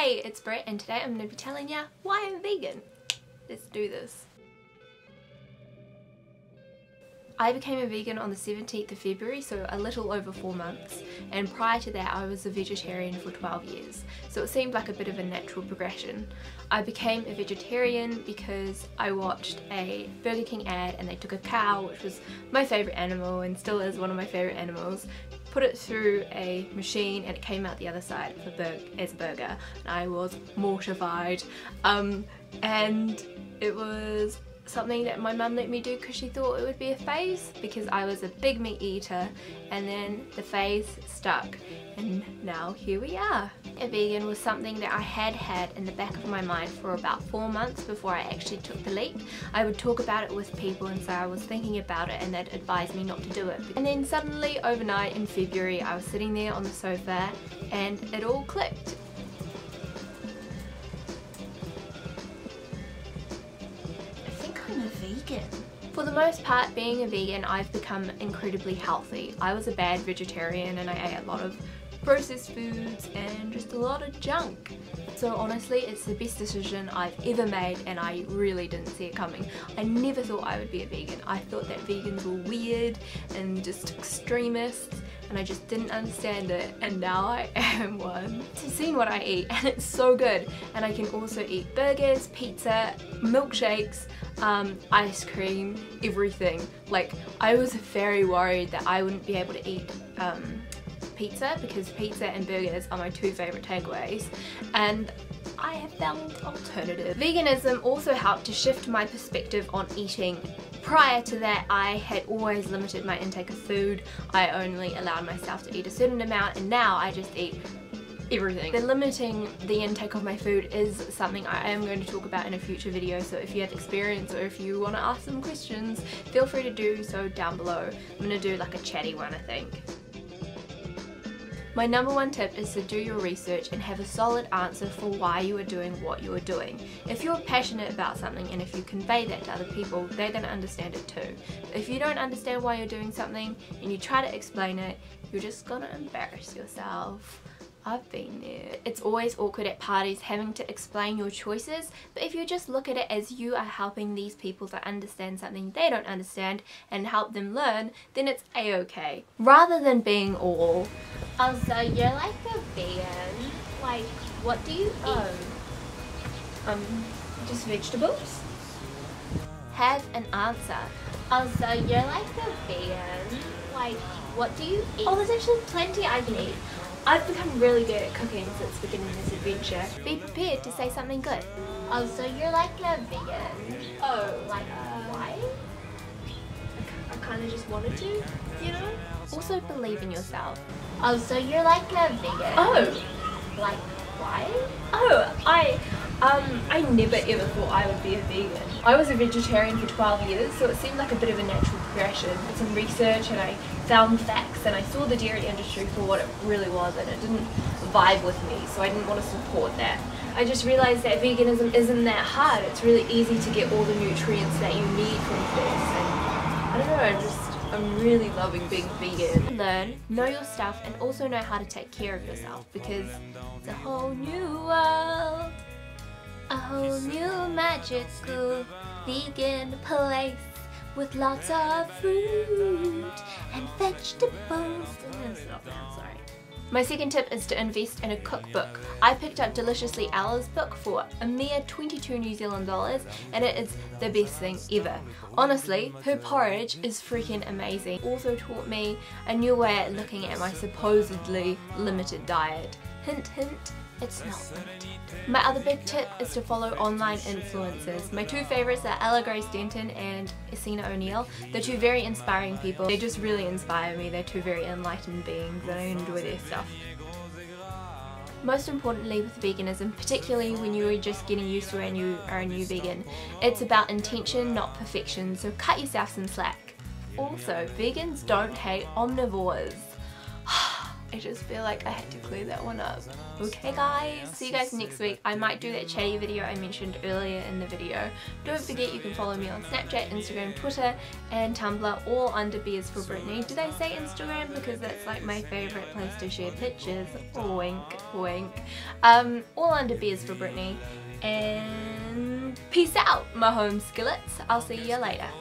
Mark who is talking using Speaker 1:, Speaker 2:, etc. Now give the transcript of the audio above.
Speaker 1: Hey, it's Brett and today I'm going to be telling you why I'm vegan. Let's do this. I became a vegan on the 17th of February, so a little over 4 months, and prior to that I was a vegetarian for 12 years, so it seemed like a bit of a natural progression. I became a vegetarian because I watched a Burger King ad and they took a cow, which was my favourite animal and still is one of my favourite animals, put it through a machine and it came out the other side as a burger, and I was mortified. And it was something that my mum let me do because she thought it would be a phase because I was a big meat eater, and then the phase stuck and now here we are. A vegan was something that I had in the back of my mind for about 4 months before I actually took the leap. I would talk about it with people and so I was thinking about it and they'd advise me not to do it. And then suddenly overnight in February I was sitting there on the sofa and it all clicked.
Speaker 2: I'm a vegan.
Speaker 1: For the most part, being a vegan, I've become incredibly healthy. I was a bad vegetarian and I ate a lot of processed foods and just a lot of junk. So honestly, it's the best decision I've ever made and I really didn't see it coming. I never thought I would be a vegan. I thought that vegans were weird and just extremists, and I just didn't understand it, and now I am one. I've seen what I eat and it's so good, and I can also eat burgers, pizza, milkshakes, ice cream, everything. Like, I was very worried that I wouldn't be able to eat pizza because pizza and burgers are my two favourite takeaways, and I have found an alternative. Veganism also helped to shift my perspective on eating. Prior to that, I had always limited my intake of food. I only allowed myself to eat a certain amount, and now I just eat everything. The limiting the intake of my food is something I am going to talk about in a future video, so if you have experience or if you want to ask some questions, feel free to do so down below. I'm going to do like a chatty one, I think. My #1 tip is to do your research and have a solid answer for why you are doing what you are doing. If you're passionate about something and if you convey that to other people, they're going to understand it too. But if you don't understand why you're doing something and you try to explain it, you're just going to embarrass yourself. I've been there. It's always awkward at parties having to explain your choices, but if you just look at it as you are helping these people to understand something they don't understand and help them learn, then it's a-okay. Rather than being all,
Speaker 2: Oh, so you're like a vegan? Like, what do you eat?
Speaker 1: Just vegetables. Have an answer.
Speaker 2: Oh, so you're like a vegan? Like, what do you eat?
Speaker 1: Oh, there's actually plenty I can eat. I've become really good at cooking since beginning this adventure. Be prepared to say something good.
Speaker 2: Oh, so you're like a vegan?
Speaker 1: Oh,
Speaker 2: Like, why?
Speaker 1: I kind of just wanted to, you know? Also believe in yourself.
Speaker 2: Oh, so you're like a vegan?
Speaker 1: Oh!
Speaker 2: Like, why?
Speaker 1: Oh, I never ever thought I would be a vegan. I was a vegetarian for 12 years, so it seemed like a bit of a natural progression. I did some research and I found facts and I saw the dairy industry for what it really was, and it didn't vibe with me, so I didn't want to support that. I just realised that veganism isn't that hard. It's really easy to get all the nutrients that you need from this, and I don't know, I'm really loving being vegan. Learn, know your stuff, and also know how to take care of yourself, because it's a whole new world. A whole new magical vegan place with lots of fruit and vegetables. Sorry. My second tip is to invest in a cookbook. I picked up Deliciously Ella's book for a mere 22 New Zealand dollars, and it is the best thing ever. Honestly, her porridge is freaking amazing. Also taught me a new way at looking at my supposedly limited diet. Hint hint, it's not limited. My other big tip is to follow online influencers. My two favourites are Ella Grace Denton and Essena O'Neill. They're two very inspiring people. They just really inspire me. They're two very enlightened beings and I enjoy their stuff. Most importantly with veganism, particularly when you are just getting used to it and you are a new vegan, it's about intention, not perfection, so cut yourself some slack. Also, vegans don't hate omnivores. I just feel like I had to clear that one up. Okay guys, see you guys next week. I might do that chatty video I mentioned earlier in the video. Don't forget you can follow me on Snapchat, Instagram, Twitter and Tumblr, all under B is for Britney. Did I say Instagram? Because that's like my favourite place to share pictures. Wink, wink. All under B is for Britney. And peace out, my home skillets. I'll see you later.